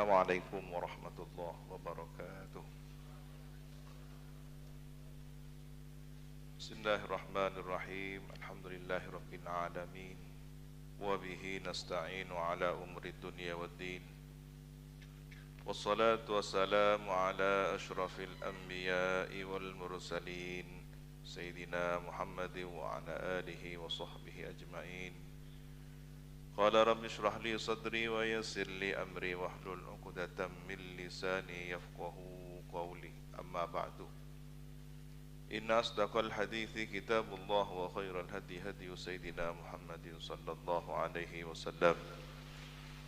Assalamualaikum warahmatullahi wabarakatuh. Bismillahirrahmanirrahim. Alhamdulillahirabbil alamin. Wa bihi nasta'inu ala umuri dunya waddin. Wassalatu wassalamu ala asyrafil anbiya'i wal mursalin Sayyidina Muhammadin wa ala alihi wa sahbihi ajma'in. Qala rabbi shrah li sadri wa yassir li amri wahlul 'uqdatam min lisani yafqahu qawli. Amma ba'du. Inna asdaqal hadithi kitabullah wa khairal hadi hadi sayyidina Muhammadin sallallahu alaihi wasallam.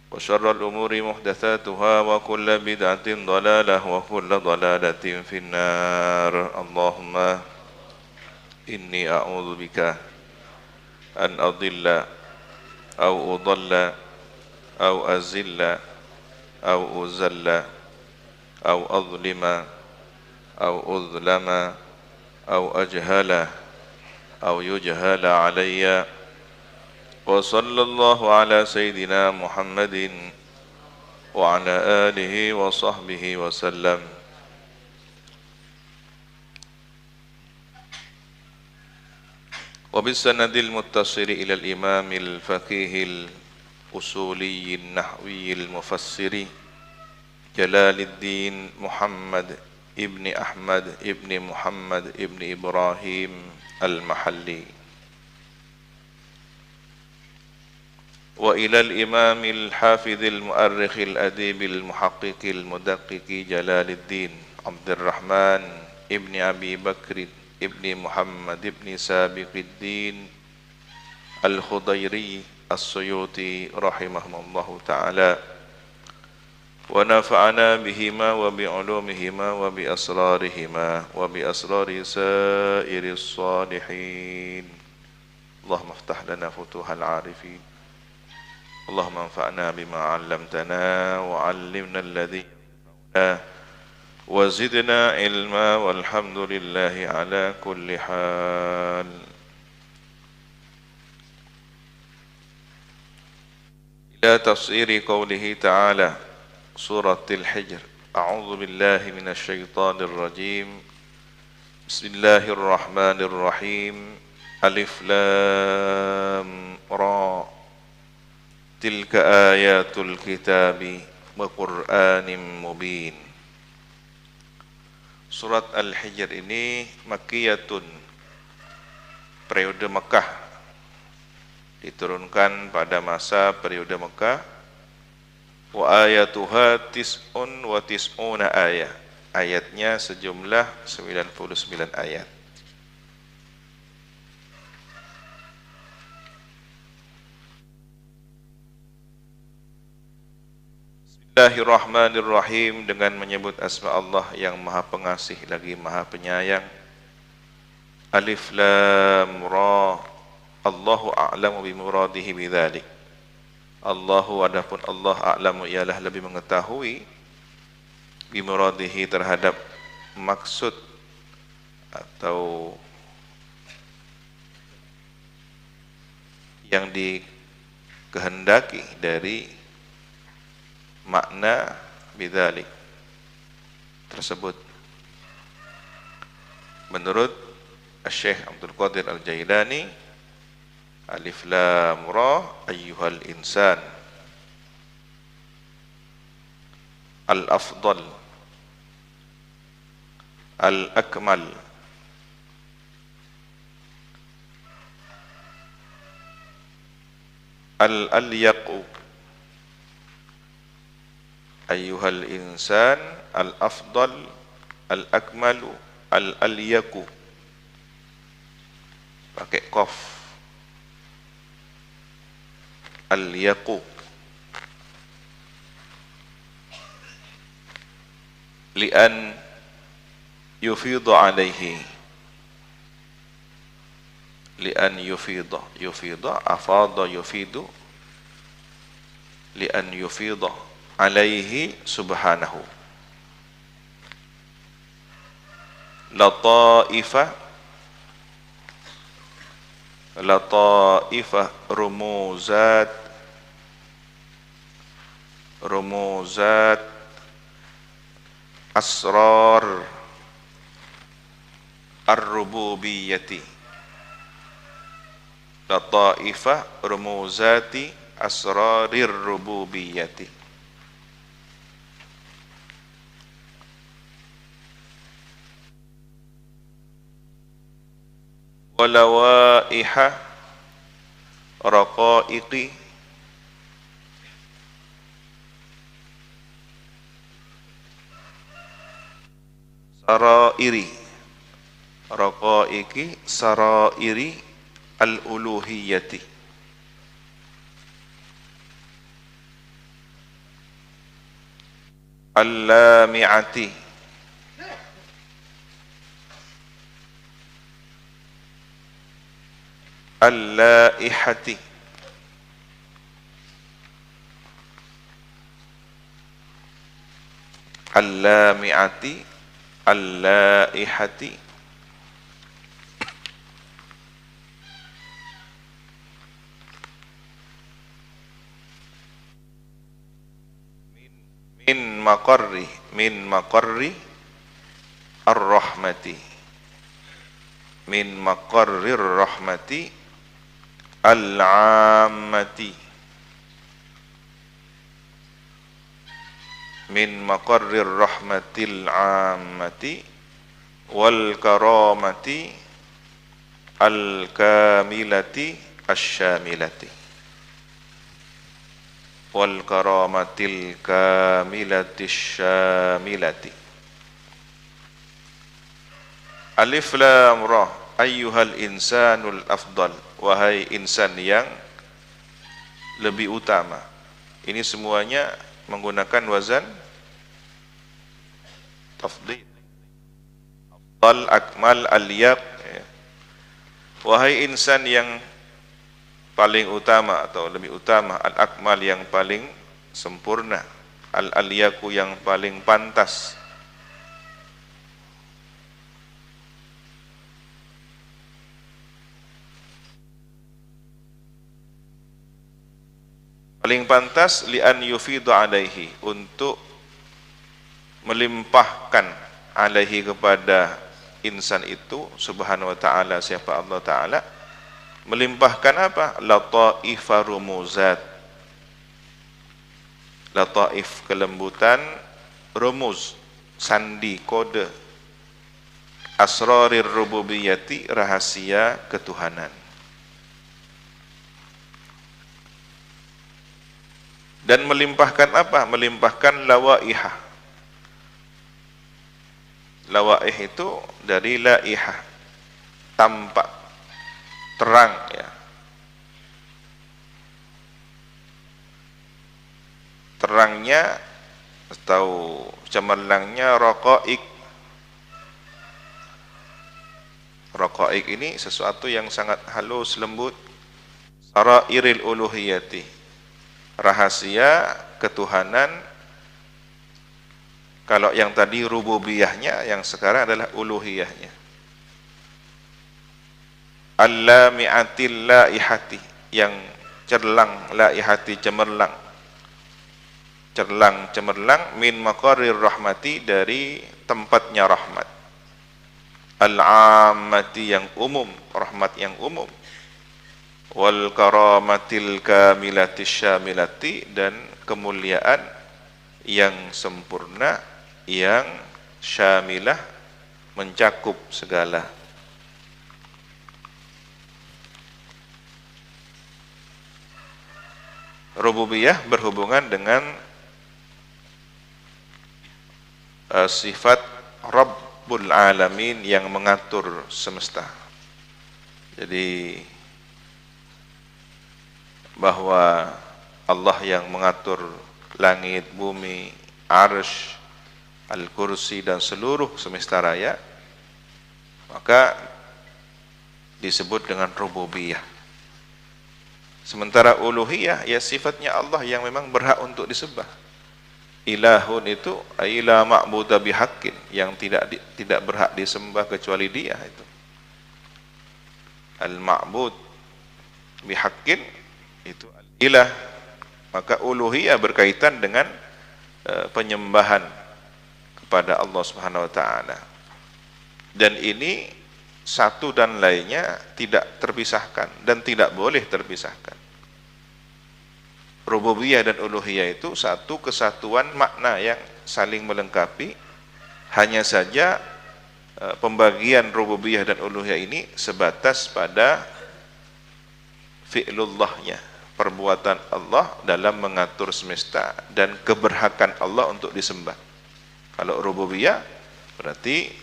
Wa syarrul umuri muhdatsatuha wa kullu bid'atin dhalalah wa kullu dhalalatin finnar. Allahumma inni a'udzu bika an adilla أو أضل أو أزل أو أزل أو أظلم أو أظلم أو أجهل أو يجهل علي وصلى الله على سيدنا محمد وعلى آله وصحبه وسلم. وبالسند المتصل إلى الإمام الفقيه الأصولي النحوي المفسر جلال الدين محمد ابن أحمد ابن محمد ابن إبراهيم المحلي، وإلى الإمام الحافظ المؤرخ الأديب المحقق المدقق جلال الدين عبد الرحمن ابن أبي بكر ابن محمد ابن سابق الدين الخضيري السيوطي رحمه الله تعالى، ونفعنا بهما وبعلومهما وبأسرارهما وبأسرار سائر الصالحين. اللهم افتح لنا فتوح العارفين. اللهم انفعنا بما علمتنا وعلمنا الذي ينفعنا وزدنا علما والحمد لله على كل حال. إلى تفسير قوله تعالى سورة الحجر. أعوذ بالله من الشيطان الرجيم. بسم الله الرحمن الرحيم. ألف لام را تلك آيات الكتاب وقرآن مبين. Surat Al-Hijr ini Makkiyatun, periode Mekah, diturunkan pada masa periode Mekah. Wa ayatuha tis'un wa tis'una ayat, ayatnya sejumlah 99 ayat. Bismillahirrahmanirrahim, dengan menyebut asma Allah yang Maha Pengasih lagi Maha Penyayang. Alif Lam Ra, Allahu a'lamu bimuradihi bidzalik. Allahu, adapun Allah, a'lamu ialah lebih mengetahui, bimuradihi terhadap maksud atau yang dikehendaki dari makna bidzalik tersebut. Menurut Syekh Abdul Qadir Al-Jailani, Alif Lam Ra ayyuhal insan al-afdal al-akmal al-alyaqu. Ayyuhal insan al-afdal al-akmalu al-alyaku, pakai qaf, al-yaku. Li'an yufidhu alaihi, li'an yufidha, yufidha afadha yufidu, li'an yufidha alaihi subhanahu. Lata'ifah, lata'ifah rumuzat, rumuzat, asrar ar-rububiyyati. Lataifah rumuzati asrarir rububiyyati. Walawaiha raqaiqi sarairi. Raqaiqi sarairi al-uluhiyyati. Al-lami'ati al-laihati. Al-lami'ati al-laihati. Min maqarri ar-rahmati. Min maqarrir rahmati al-ammati. Min maqarrir rahmatil ammati wal karamati al-kamilati asy-syamilati. Wal karamatil kamilati asy-syamilati. Alif lam ra. Ayyuhal insanul afdal. Wahai insan yang lebih utama. Ini semuanya menggunakan wazan tafdhil. Afdal, akmal, alyaq. Wahai insan yang paling utama atau lebih utama, al-akmal yang paling sempurna, al-alyaqu yang paling pantas. Paling pantas li'an yufidu alaihi, untuk melimpahkan alaihi kepada insan itu subhanahu wa ta'ala. Siapa Allah ta'ala? Melimpahkan apa? Lataifa rumuzat. Lataif, kelembutan, rumuz, sandi, kode, asrarir rububiyyati, rahasia ketuhanan. Dan melimpahkan apa? Melimpahkan lawaihah. Lawaih itu dari laihah, tampak, terang, ya. Terangnya atau cemerlangnya raqaiq. Raqaiq ini sesuatu yang sangat halus, lembut. Sarairil uluhiyati, rahasia ketuhanan. Kalau yang tadi rububiyahnya, yang sekarang adalah uluhiyahnya. Al-lami'atil laihati, yang cerlang, laihati, cemerlang. Cerlang, cemerlang, min maqarrir rahmati, dari tempatnya rahmat. Al-ammati, yang umum, rahmat yang umum. Wal karamatil kamilati syamilati, dan kemuliaan yang sempurna, yang syamilah, mencakup segala. Rububiyah berhubungan dengan sifat Rabbul Alamin, yang mengatur semesta. Jadi bahwa Allah yang mengatur langit, bumi, arsy, al-kursi, dan seluruh semesta raya, maka disebut dengan rububiyah. Sementara uluhiyah, ya sifatnya Allah yang memang berhak untuk disembah. Ilahun itu ila ma'budu bihaqqin, yang tidak berhak disembah kecuali Dia. Itu al-ma'bud bihaqqin, itu al-ilah Maka uluhiyah berkaitan dengan penyembahan kepada Allah Subhanahu wa taala. Dan ini satu dan lainnya tidak terpisahkan dan tidak boleh terpisahkan. Rububiyah dan uluhiyah itu satu kesatuan makna yang saling melengkapi. Hanya saja pembagian rububiyah dan uluhiyah ini sebatas pada fi'lullahnya, perbuatan Allah dalam mengatur semesta dan keberhakan Allah untuk disembah. Kalau rububiyah berarti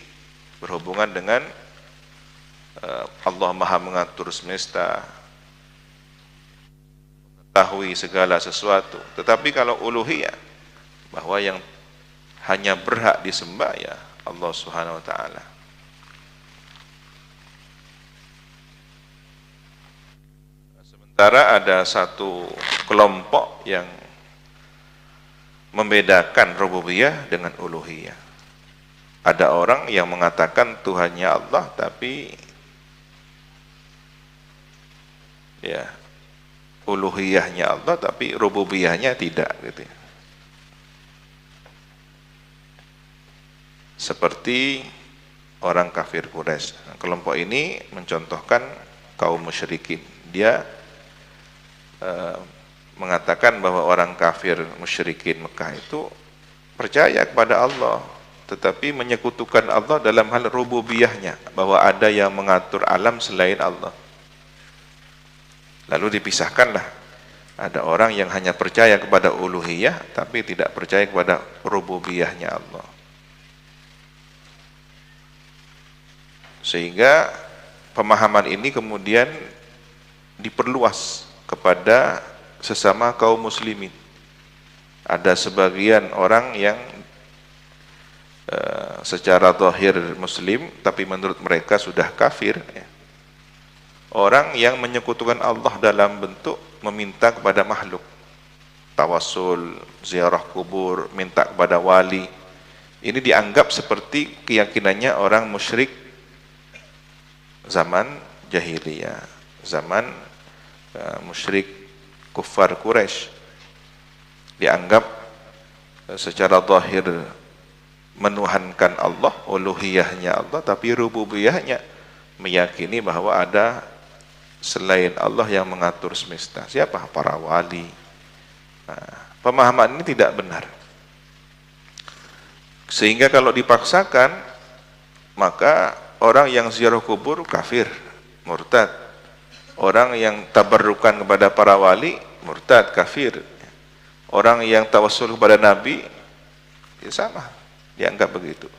berhubungan dengan Allah Maha mengatur semesta, mengetahui segala sesuatu. Tetapi kalau uluhiyah, bahwa yang hanya berhak disembah ya Allah Subhanahu wa taala. Sementara ada satu kelompok yang membedakan rububiyah dengan uluhiyah. Ada orang yang mengatakan Tuhannya Allah, tapi ya uluhiyahnya Allah tapi rububiyahnya tidak, gitu ya. Seperti orang kafir Quraisy. Kelompok ini mencontohkan kaum musyrikin. Dia mengatakan bahwa orang kafir musyrikin Mekah itu percaya kepada Allah, tetapi menyekutukan Allah dalam hal rububiyahnya, bahwa ada yang mengatur alam selain Allah. Lalu dipisahkanlah. Ada orang yang hanya percaya kepada uluhiyah tapi tidak percaya kepada rububiyahnya Allah. Sehingga pemahaman ini kemudian diperluas kepada sesama kaum muslimin. Ada sebagian orang yang secara zahir muslim tapi menurut mereka sudah kafir, ya. Orang yang menyekutukan Allah dalam bentuk meminta kepada makhluk, tawassul, ziarah kubur, minta kepada wali. Ini dianggap seperti keyakinannya orang musyrik zaman jahiliyah, zaman musyrik kufar Quraisy. Dianggap secara zahir menuhankan Allah, uluhiyahnya Allah, tapi rububiyahnya meyakini bahwa ada selain Allah yang mengatur semesta. Siapa? Para wali. Nah, pemahaman ini tidak benar. Sehingga kalau dipaksakan, maka orang yang ziarah kubur kafir, murtad. Orang yang tabarrukan kepada para wali murtad, kafir. Orang yang tawassul kepada nabi ya sama, dianggap begitu.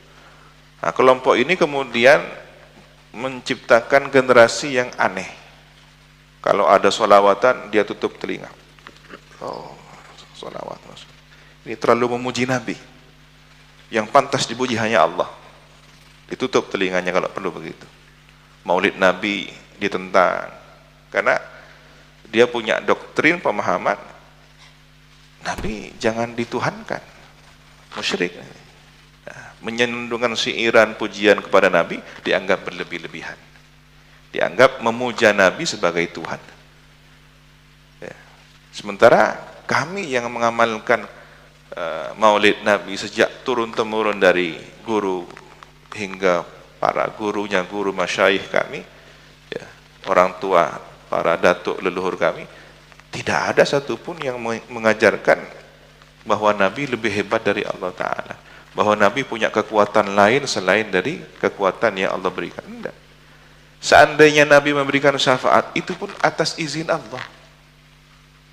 Nah, kelompok ini kemudian menciptakan generasi yang aneh. Kalau ada sholawatan dia tutup telinga. Oh, sholawat. Ini terlalu memuji nabi. Yang pantas dipuji hanya Allah. Ditutup telinganya kalau perlu begitu. Maulid nabi ditentang. Karena dia punya doktrin pemahaman nabi jangan dituhankan. Musyrik. Nah, menyandungkan siiran pujian kepada nabi dianggap berlebih-lebihan. Dianggap memuja nabi sebagai Tuhan. Ya. Sementara kami yang mengamalkan maulid nabi sejak turun-temurun dari guru hingga para gurunya, guru masyayikh kami, ya, orang tua, para datuk leluhur kami, tidak ada satupun yang mengajarkan bahwa nabi lebih hebat dari Allah Ta'ala, bahwa nabi punya kekuatan lain selain dari kekuatan yang Allah berikan. Tidak. Seandainya nabi memberikan syafaat, itu pun atas izin Allah.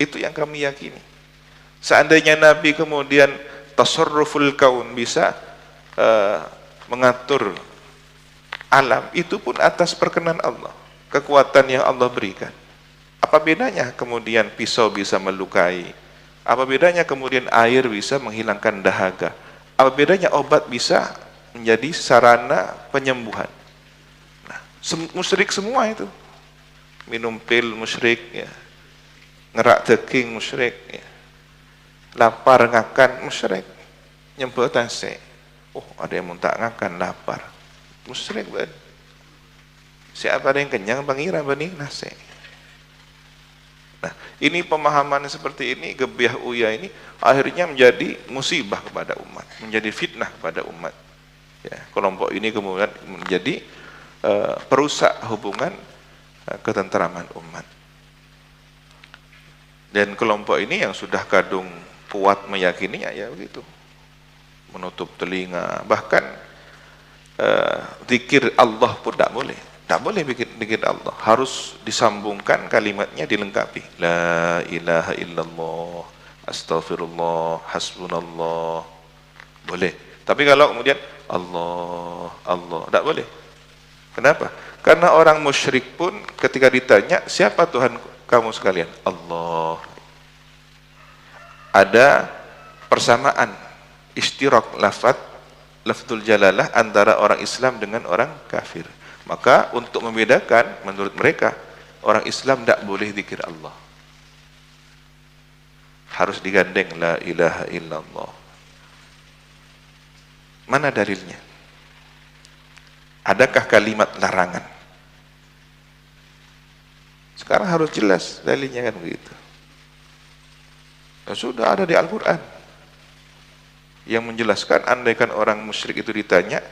Itu yang kami yakini. Seandainya nabi kemudian tasarruful kaun, bisa mengatur alam, itu pun atas perkenan Allah, kekuatan yang Allah berikan. Apa bedanya kemudian pisau bisa melukai? Apa bedanya kemudian air bisa menghilangkan dahaga? Apa bedanya obat bisa menjadi sarana penyembuhan? Nah, musyrik semua itu. Minum pil musyrik, ya. Ngerak daging musyrik, ya. Lapar ngakan musyrik. Nyembah tasik. Oh, ada yang muntah ngakan lapar. Musyrik banget. Siapa ada yang kenyang pangira bening nasi. Nah, ini pemahaman seperti ini, gebiah uya ini akhirnya menjadi musibah kepada umat, menjadi fitnah kepada umat. Ya, kelompok ini kemudian menjadi perusak hubungan ketentraman umat. Dan kelompok ini yang sudah kadung kuat meyakininya ya begitu, menutup telinga, bahkan zikir Allah pun tidak boleh bikin zikir Allah, harus disambungkan kalimatnya, dilengkapi, la ilaha illallah, astaghfirullah, hasbunallah, boleh. Tapi kalau kemudian Allah tidak boleh. Kenapa? Karena orang musyrik pun ketika ditanya siapa Tuhan kamu sekalian, Allah. Ada persamaan istirak lafzul jalalah antara orang Islam dengan orang kafir. Maka untuk membedakan, menurut mereka orang Islam tidak boleh zikir Allah, harus digandeng la ilaha illallah. Mana dalilnya? Adakah kalimat larangan? Sekarang harus jelas dalilnya, kan begitu. Ya, sudah ada di Al-Quran yang menjelaskan, andaikan orang musyrik itu ditanya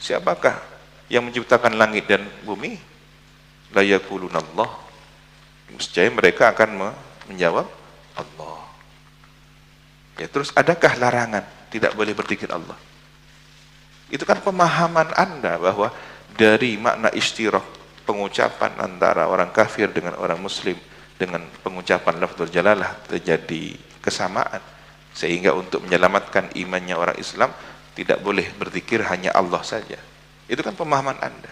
siapakah yang menciptakan langit dan bumi, la yaqulunallah, niscaya mereka akan menjawab Allah. Ya, terus adakah larangan tidak boleh berzikir Allah? Itu kan pemahaman Anda bahwa dari makna istirak, pengucapan antara orang kafir dengan orang muslim, dengan pengucapan lafzul jalalah terjadi kesamaan, sehingga untuk menyelamatkan imannya orang Islam tidak boleh berzikir hanya Allah saja. Itu kan pemahaman Anda.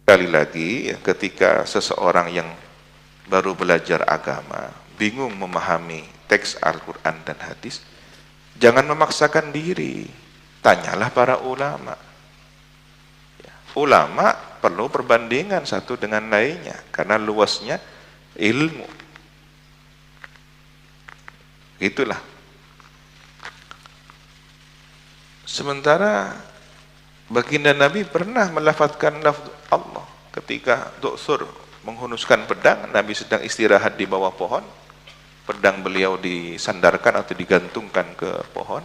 Sekali lagi, ketika seseorang yang baru belajar agama bingung memahami teks Al-Quran dan hadis, jangan memaksakan diri, tanyalah para ulama. Ulama perlu perbandingan satu dengan lainnya karena luasnya ilmu. Itulah. Sementara baginda Nabi pernah melafazkan lafaz Allah ketika Du'sur menghunuskan pedang. Nabi sedang istirahat di bawah pohon, pedang beliau disandarkan atau digantungkan ke pohon.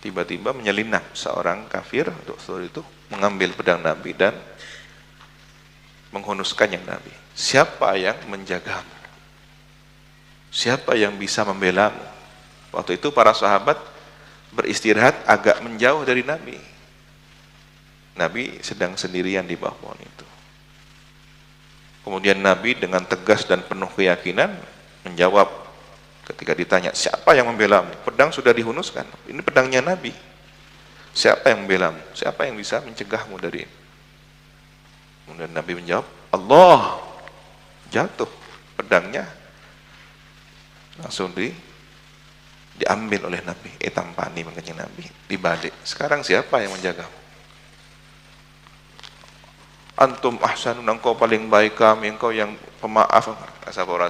Tiba-tiba menyelinap seorang kafir, Du'sur itu mengambil pedang Nabi dan menghunuskannya Nabi. Siapa yang menjagamu? Siapa yang bisa membelamu? Waktu itu para sahabat beristirahat agak menjauh dari Nabi. Nabi sedang sendirian di bawah pohon itu. Kemudian Nabi dengan tegas dan penuh keyakinan menjawab ketika ditanya, siapa yang membelamu? Pedang sudah dihunuskan, ini pedangnya Nabi. Siapa yang membelamu? Siapa yang bisa mencegahmu dari ini? Kemudian Nabi menjawab, Allah. Jatuh pedangnya, langsung diambil oleh Nabi, tampani makanya Nabi, dibalik. Sekarang siapa yang menjagamu? Antum ahsanun, engkau paling baik kami, engkau yang pemaaf. Sabar.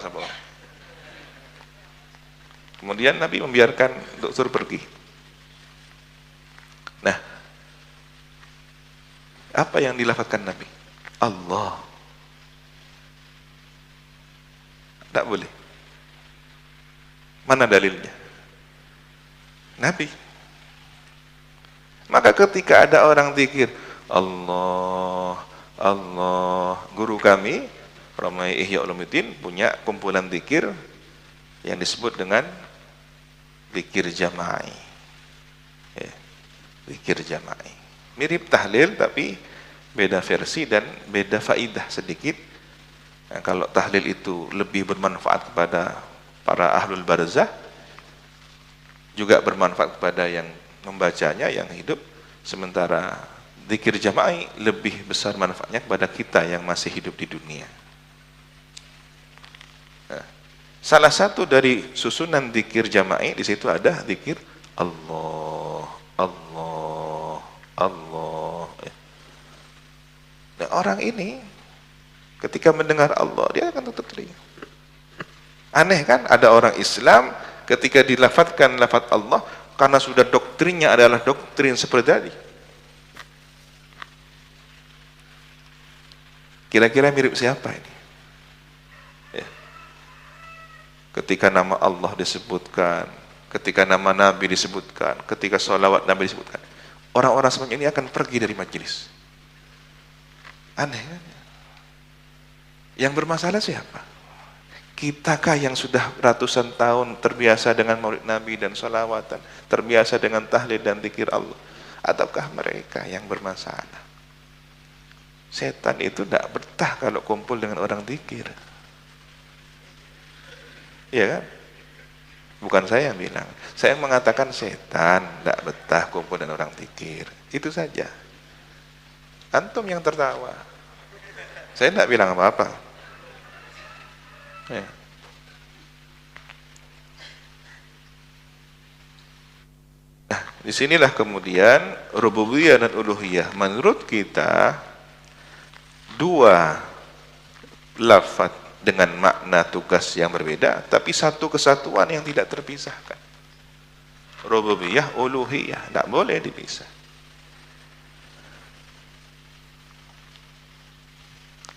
Kemudian Nabi membiarkan Du'sur pergi. Nah, apa yang dilafazkan Nabi? Allah. Tidak boleh. Mana dalilnya? Nabi. Maka ketika ada orang zikir Allah, Allah, guru kami Ramai Ihya Ulumuddin punya kumpulan zikir yang disebut dengan zikir jama'i. Ya, zikir jama'i. Mirip tahlil tapi beda versi dan beda faidah sedikit. Nah, kalau tahlil itu lebih bermanfaat kepada para ahlul barzah, juga bermanfaat kepada yang membacanya, yang hidup. Sementara zikir jama'i lebih besar manfaatnya kepada kita yang masih hidup di dunia. Nah, salah satu dari susunan zikir jama'i di situ ada zikir Allah, Allah, Allah. Nah, orang ini ketika mendengar Allah dia akan tutup telinga. Aneh kan, ada orang Islam ketika dilafadzkan lafaz Allah karena sudah doktrinnya adalah doktrin seperti tadi. Kira-kira mirip siapa ini? Ya. Ketika nama Allah disebutkan, ketika nama Nabi disebutkan, ketika sholawat Nabi disebutkan, orang-orang semacam ini akan pergi dari majelis. Aneh kan? Yang bermasalah siapa? Kitakah yang sudah ratusan tahun terbiasa dengan maulid Nabi dan sholawatan, terbiasa dengan tahlil dan zikir Allah? Ataukah mereka yang bermasalah? Setan itu tidak betah kalau kumpul dengan orang zikir. Iya kan? Bukan saya yang bilang. Saya mengatakan setan tidak betah kumpul dengan orang zikir. Itu saja. Antum yang tertawa. Saya tidak bilang apa-apa. Ya. Nah, disinilah kemudian rububiyah dan uluhiyah. Menurut kita dua lafaz dengan makna tugas yang berbeda, tapi satu kesatuan yang tidak terpisahkan. Rububiyah, uluhiyah, tidak boleh dipisah.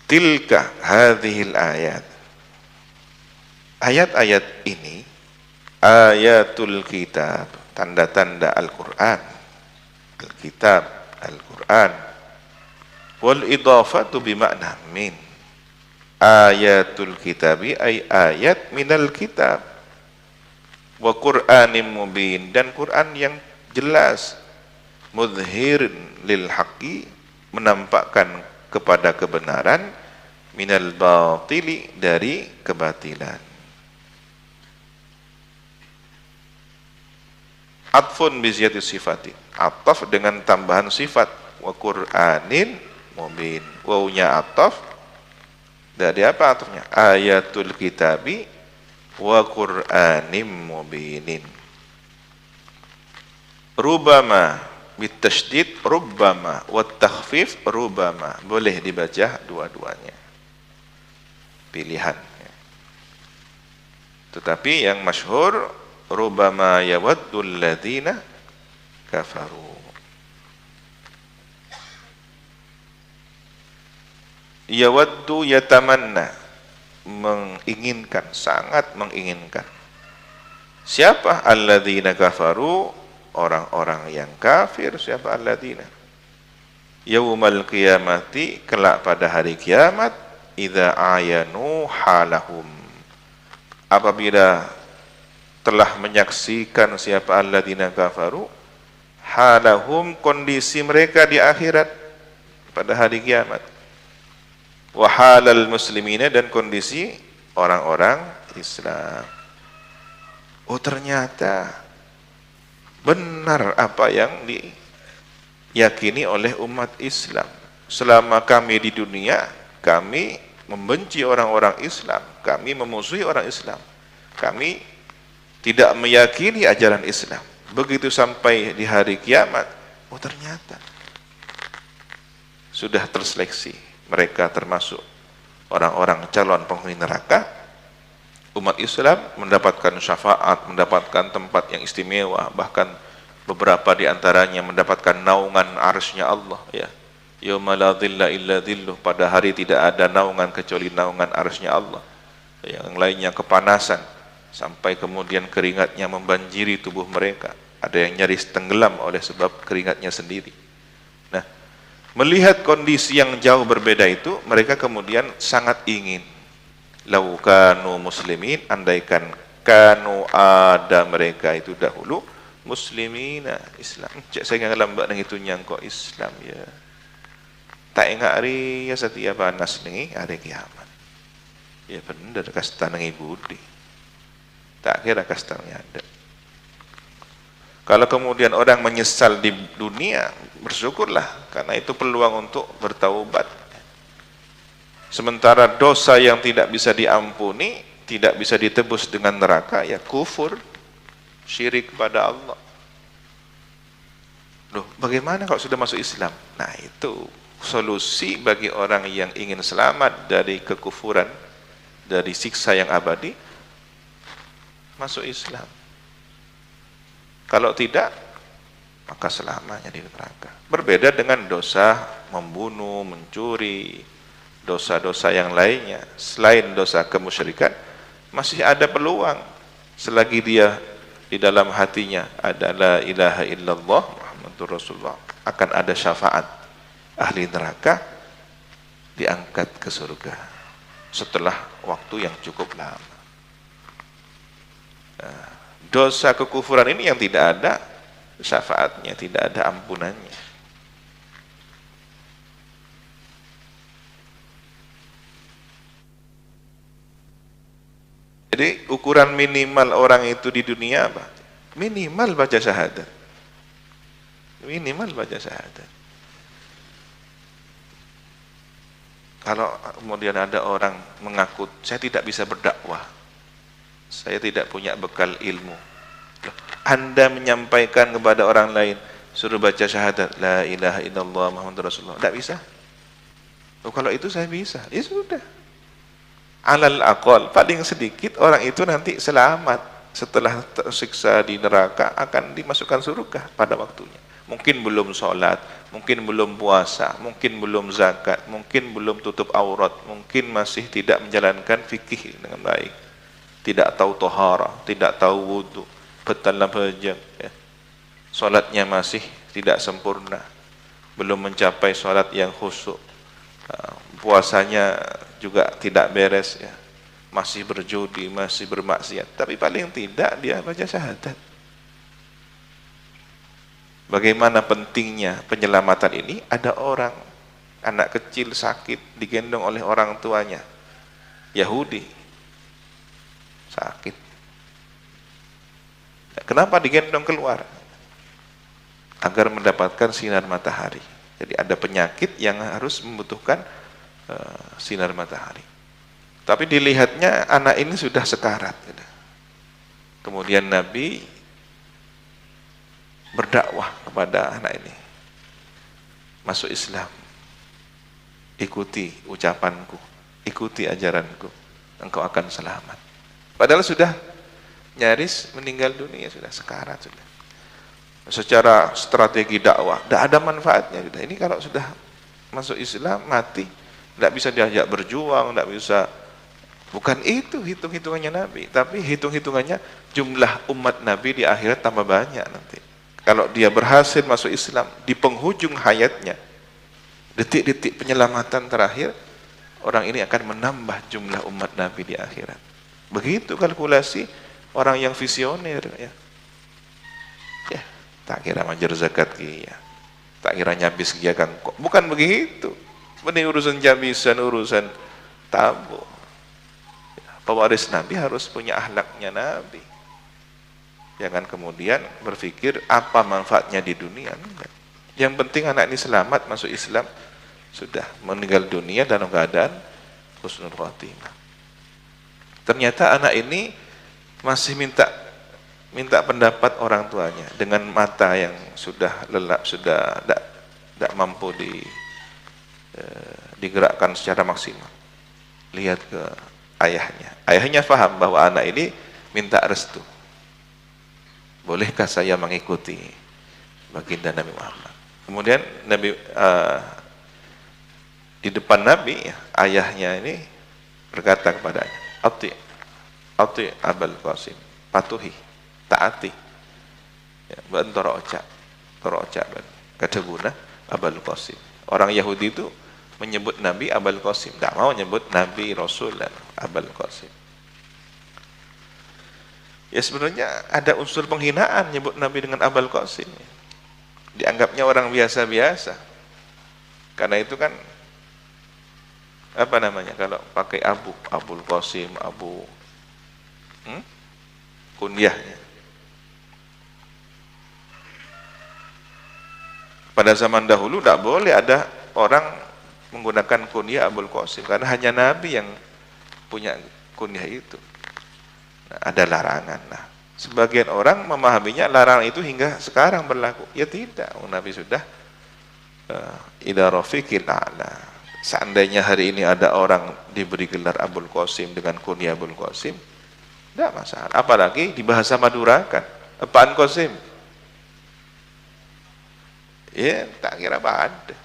Tilka hadhil ayat. Ayat-ayat ini ayatul kitab, tanda-tanda Al-Quran, Al-Kitab, Al-Quran. Wal idafatu bimakna min. Ayatul kitabi ay ayat minal kitab. Wa Qur'anim mubin, dan Quran yang jelas. Mudhir lil haqqi, menampakkan kepada kebenaran. Minal batili, dari kebatilan. Atfun biziyati sifatin, ataf dengan tambahan sifat. Wa Qur'anin mubin, wawunya ataf. Dari apa atafnya? Ayatul kitabi wa Qur'anim mubinin. Rubama bitasydid, rubbama wa takhfif, rubama. Boleh dibaca dua-duanya, pilihan. Tetapi yang masyhur rubama yawaddul ladzina kafaru. Yawaddu yatamanna, menginginkan, sangat menginginkan. Siapa alladzina kafaru? Orang-orang yang kafir. Siapa alladzina? Yaumal qiyamati, kelak pada hari kiamat. Idza ayanu halahum, apabila telah menyaksikan siapa alladzina kafaru, halahum, kondisi mereka di akhirat pada hari kiamat. Wa halal muslimina, dan kondisi orang-orang Islam. Oh, ternyata benar apa yang diyakini oleh umat Islam. Selama kami di dunia, kami membenci orang-orang Islam, kami memusuhi orang Islam, kami tidak meyakini ajaran Islam. Begitu sampai di hari kiamat, oh ternyata sudah terseleksi, mereka termasuk orang-orang calon penghuni neraka. Umat Islam mendapatkan syafaat, mendapatkan tempat yang istimewa, bahkan beberapa di antaranya mendapatkan naungan arsy-Nya Allah, ya. Yauma la dhilla illa dhilluh, pada hari tidak ada naungan kecuali naungan arsy-Nya Allah. Yang lainnya kepanasan, sampai kemudian keringatnya membanjiri tubuh mereka. Ada yang nyaris tenggelam oleh sebab keringatnya sendiri. Nah, melihat kondisi yang jauh berbeda itu, mereka kemudian sangat ingin, lau kanu muslimin, andaikan kanu ada mereka itu dahulu muslimina, Islam. Cek saya nggak lambak nang itu nyangkok Islam, ya. Tak ingat hari ya setiap panas nih hari kiamat. Ya bener kasta nang budi. Tak kira kastanya ada. Kalau kemudian orang menyesal di dunia, bersyukurlah, karena itu peluang untuk bertaubat. Sementara dosa yang tidak bisa diampuni, tidak bisa ditebus dengan neraka, ya kufur, syirik pada Allah. Loh, bagaimana kalau sudah masuk Islam? Nah, itu solusi bagi orang yang ingin selamat dari kekufuran, dari siksa yang abadi, masuk Islam. Kalau tidak, maka selamanya di neraka. Berbeda dengan dosa membunuh, mencuri, dosa-dosa yang lainnya. Selain dosa kemusyrikan, masih ada peluang selagi dia di dalam hatinya ada la ilaha illallah Muhammadur Rasulullah, akan ada syafaat ahli neraka diangkat ke surga setelah waktu yang cukup lama. Nah, dosa kekufuran ini yang tidak ada syafaatnya, tidak ada ampunannya. Jadi ukuran minimal orang itu di dunia apa? Minimal baca syahadat. Minimal baca syahadat. Kalau kemudian ada orang mengaku, saya tidak bisa berdakwah, saya tidak punya bekal ilmu. Anda menyampaikan kepada orang lain, suruh baca syahadat, la ilaha illallah Muhammadur Rasulullah, tidak bisa? Oh, kalau itu saya bisa, ya sudah. Alal aqal, paling sedikit orang itu nanti selamat setelah tersiksa di neraka, akan dimasukkan surga pada waktunya. Mungkin belum sholat, mungkin belum puasa, mungkin belum zakat, mungkin belum tutup aurat, mungkin masih tidak menjalankan fikih dengan baik, tidak tahu tohara, tidak tahu wudu, betalah bajang, ya. Sholatnya masih tidak sempurna, belum mencapai sholat yang khusyuk, puasanya juga tidak beres, ya, masih berjudi, masih bermaksiat, tapi paling tidak dia baca syahadat. Bagaimana pentingnya penyelamatan ini? Ada orang, anak kecil sakit, digendong oleh orang tuanya, Yahudi, sakit. Kenapa digendong keluar? Agar mendapatkan sinar matahari. Jadi ada penyakit yang harus membutuhkan sinar matahari. Tapi dilihatnya anak ini sudah sekarat. Kemudian Nabi berdakwah kepada anak ini, masuk Islam, ikuti ucapanku, ikuti ajaranku, engkau akan selamat. Padahal sudah nyaris meninggal dunia, sudah sekarat, sudah. Secara strategi dakwah tidak ada manfaatnya. Ini kalau sudah masuk Islam, mati, tidak bisa diajak berjuang, tidak bisa. Bukan itu hitung-hitungannya Nabi, tapi hitung-hitungannya jumlah umat Nabi di akhirat tambah banyak nanti. Kalau dia berhasil masuk Islam di penghujung hayatnya, detik-detik penyelamatan terakhir, orang ini akan menambah jumlah umat Nabi di akhirat. Begitu kalkulasi orang yang visioner, ya. Ya, tak kira manjar zakat kia, tak kira nyabis kia kan, bukan begitu. Ini urusan jabisan, urusan tabu. Pewaris Nabi harus punya akhlaknya Nabi. Jangan kemudian berpikir apa manfaatnya di dunia. Yang penting anak ini selamat masuk Islam, sudah meninggal dunia dalam keadaan husnul khotimah. Ternyata anak ini masih minta pendapat orang tuanya dengan mata yang sudah lelap, sudah tidak mampu digerakkan secara maksimal. Lihat ke ayahnya. Ayahnya paham bahwa anak ini minta restu. Bolehkah saya mengikuti baginda Nabi Muhammad? Kemudian Nabi di depan Nabi, ayahnya ini berkata kepadanya, Ati Abul Qasim, patuhi, taati. Ya, toroca kadaguna Abul Qasim. Orang Yahudi itu menyebut Nabi Abul Qasim, tidak mau menyebut Nabi Rasul dan Abul Qasim. Ya sebenarnya ada unsur penghinaan nyebut Nabi dengan Abul Qasim. Dianggapnya orang biasa-biasa. Karena itu kan apa namanya kalau pakai Abul Qasim, kunyahnya. Pada zaman dahulu tidak boleh ada orang menggunakan kunyah Abul Qasim, karena hanya Nabi yang punya kunyah itu. Nah, ada larangan. Nah, sebagian orang memahaminya larangan itu hingga sekarang berlaku. Ya tidak, Nabi sudah ila rafiqil a'la. Seandainya hari ini ada orang diberi gelar Abul Qasim dengan kunyah Abul Qasim, tidak masalah. Apalagi di bahasa Madura kan, apaan Qasim? Ya, tak kira apa ada.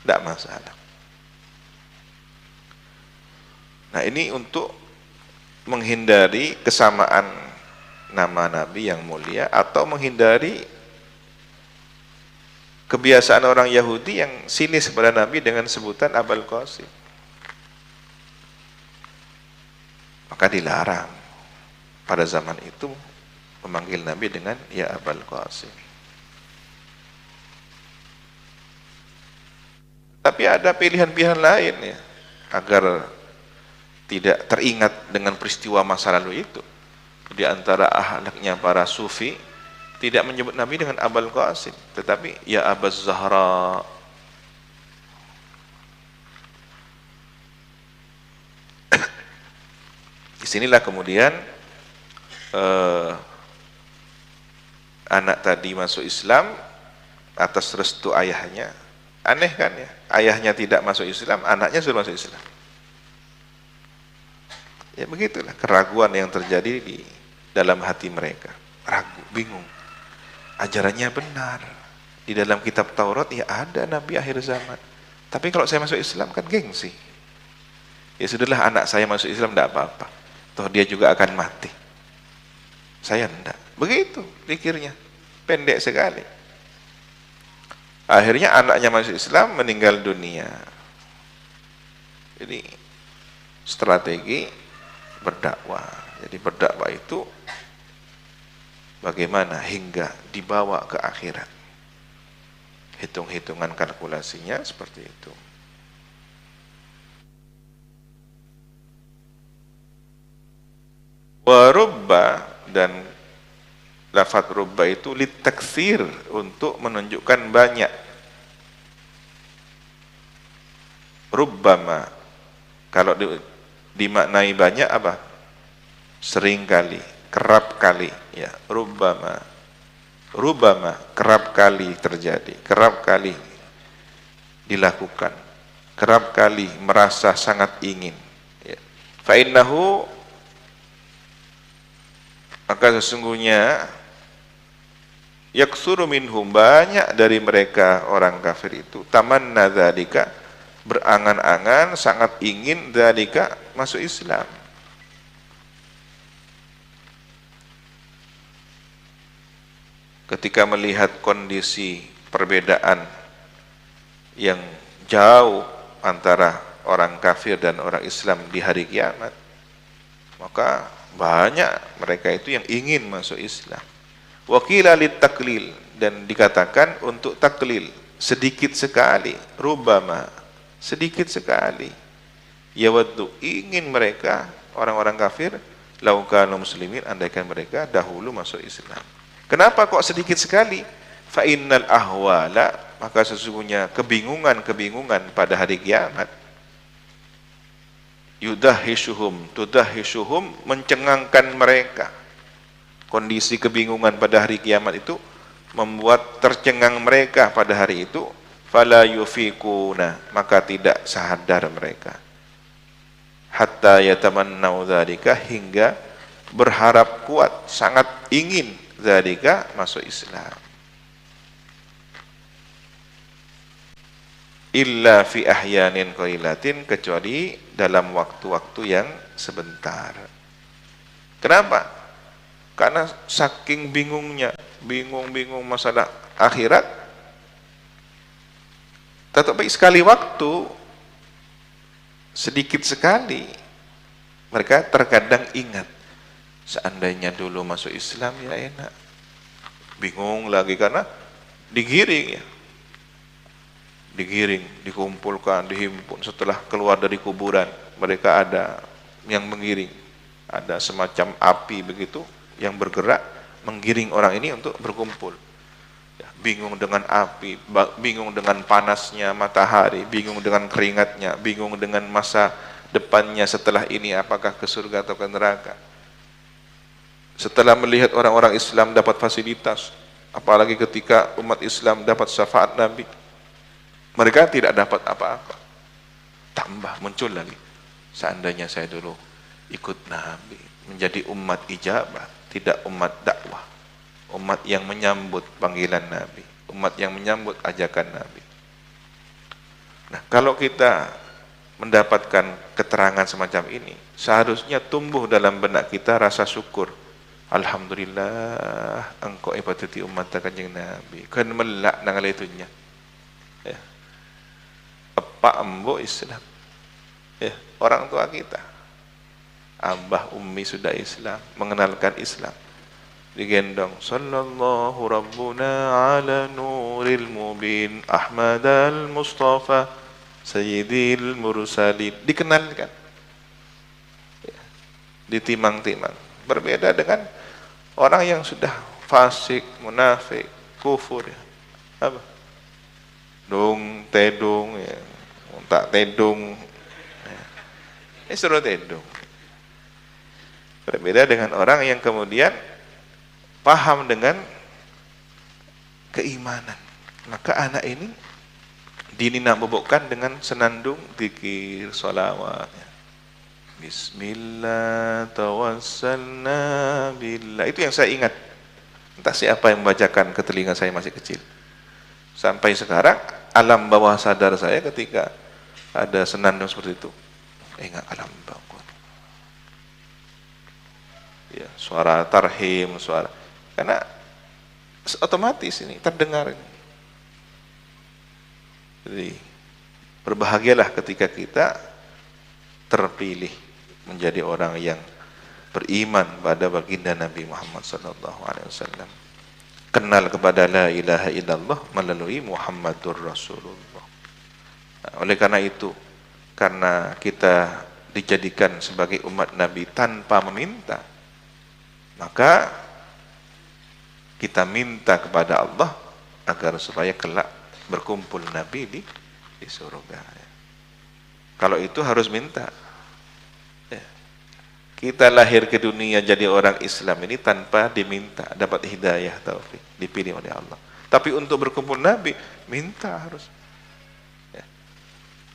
Tidak masalah. Nah, ini untuk menghindari kesamaan nama Nabi yang mulia atau menghindari kebiasaan orang Yahudi yang sinis kepada Nabi dengan sebutan Abul Qasim. Maka dilarang pada zaman itu memanggil Nabi dengan ya Abul Qasim. Tapi ada pilihan-pilihan lain ya, agar tidak teringat dengan peristiwa masa lalu itu. Di antara akhlaknya para sufi tidak menyebut Nabi dengan Abul Qasim, tetapi ya Abaz Zahra. Disinilah kemudian anak tadi masuk Islam atas restu ayahnya. Aneh kan ya, ayahnya tidak masuk Islam, anaknya sudah masuk Islam. Ya begitulah keraguan yang terjadi di dalam hati mereka. Ragu, bingung. Ajarannya benar. Di dalam kitab Taurat ya ada Nabi akhir zaman. Tapi kalau saya masuk Islam kan gengsi. Ya sudahlah, anak saya masuk Islam tidak apa-apa. Toh dia juga akan mati. Saya enggak. Begitu pikirnya. Pendek sekali. Akhirnya anaknya masuk Islam, meninggal dunia. Jadi strategi berdakwah. Jadi berdakwah itu bagaimana hingga dibawa ke akhirat. Hitung-hitungan kalkulasinya seperti itu. Warubba, dan lafaz rubba itu litaktsir, untuk menunjukkan banyak. Rubbama kalau dimaknai banyak apa? Sering kali, kerap kali ya. Rubbama kerap kali terjadi, kerap kali dilakukan, kerap kali merasa sangat ingin ya. Fa innahu, maka sesungguhnya yaksuru minhum, banyak dari mereka orang kafir itu, tamanna dzalika, berangan-angan sangat ingin dzalika, masuk Islam. Ketika melihat kondisi perbedaan yang jauh antara orang kafir dan orang Islam di hari kiamat, maka banyak mereka itu yang ingin masuk Islam. Wakila litaklil, dan dikatakan untuk taklil, sedikit sekali. Rubama, sedikit sekali. Yawaddu, ingin mereka orang-orang kafir, laukanu muslimin, andaikan mereka dahulu masuk Islam. Kenapa kok sedikit sekali? Fa innal ahwala, maka sesungguhnya kebingungan pada hari kiamat, tudahishuhum, mencengangkan mereka. Kondisi kebingungan pada hari kiamat itu membuat tercengang mereka pada hari itu. Fala yufikuna, maka tidak sadar mereka. Hatta yatamannau dzalika, hingga berharap kuat, sangat ingin dzalika, masuk Islam. Illa fi ahyanin qalilatin, kecuali dalam waktu-waktu yang sebentar. Kenapa? Karena saking bingungnya, bingung masalah akhirat, tetapi sekali waktu, sedikit sekali, mereka terkadang ingat, seandainya dulu masuk Islam ya enak. Bingung lagi karena digiring ya, digiring, dikumpulkan, dihimpun. Setelah keluar dari kuburan, mereka ada yang mengiring, ada semacam api begitu yang bergerak menggiring orang ini untuk berkumpul. Ya, bingung dengan api, bingung dengan panasnya matahari, bingung dengan keringatnya, bingung dengan masa depannya setelah ini, apakah ke surga atau ke neraka. Setelah melihat orang-orang Islam dapat fasilitas, apalagi ketika umat Islam dapat syafaat Nabi, mereka tidak dapat apa-apa. Tambah muncul lagi, seandainya saya dulu ikut Nabi, menjadi umat ijabah, tidak umat dakwah, umat yang menyambut panggilan Nabi, umat yang menyambut ajakan Nabi. Nah, kalau kita mendapatkan keterangan semacam ini, seharusnya tumbuh dalam benak kita rasa syukur. Alhamdulillah engkau ibadati umat kanjeng Nabi. Kan melak nang itunya. Ya. Apa ambo Islam. Ya, orang tua kita. Abah ummi sudah Islam, mengenalkan Islam. Digendong sallallahu rabbuna ala nuril mubin Ahmad al-Mustafa Sayyidil Mursalin, dikenalkan, ya, ditimang-timang. Berbeda dengan orang yang sudah fasik, munafik, kufur, ya. Apa? Dong tedong, ya. Tak tedong, ya. Ini suruh tedong. Berbeda dengan orang yang kemudian paham dengan keimanan. Maka anak ini dinabobokkan dengan senandung zikir, sholawat. Bismillah tawassalna billah. Itu yang saya ingat. Entah siapa yang membacakan ke telinga saya masih kecil. Sampai sekarang alam bawah sadar saya ketika ada senandung seperti itu. Ingat alam bawah. Ya, suara tarhim, suara, karena otomatis ini terdengar. Jadi berbahagialah ketika kita terpilih menjadi orang yang beriman pada baginda Nabi Muhammad SAW, kenal kepada la ilaha illallah melalui Muhammadur Rasulullah. Nah, oleh karena itu, karena kita dijadikan sebagai umat Nabi tanpa meminta, maka kita minta kepada Allah agar supaya kelak berkumpul Nabi di surga. Kalau itu harus minta. Ya. Kita lahir ke dunia jadi orang Islam ini tanpa diminta, dapat hidayah taufik, dipilih oleh Allah. Tapi untuk berkumpul Nabi, minta harus.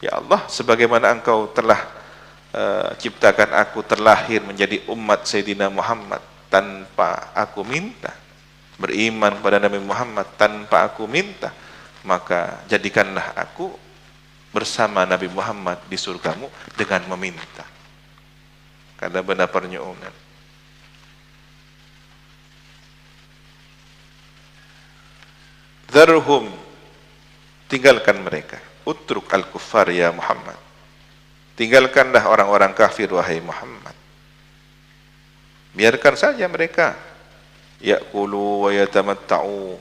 Ya Allah, sebagaimana Engkau telah ciptakan aku terlahir menjadi umat Sayyidina Muhammad tanpa aku minta, beriman pada Nabi Muhammad tanpa aku minta, maka jadikanlah aku bersama Nabi Muhammad di surgamu dengan meminta. Kada benar pernyuunan. Dharhum, tinggalkan mereka. Utruk al-kuffar ya Muhammad. Tinggalkanlah orang-orang kafir wahai Muhammad. Biarkan saja mereka ya'kulu wa yatamatta'u,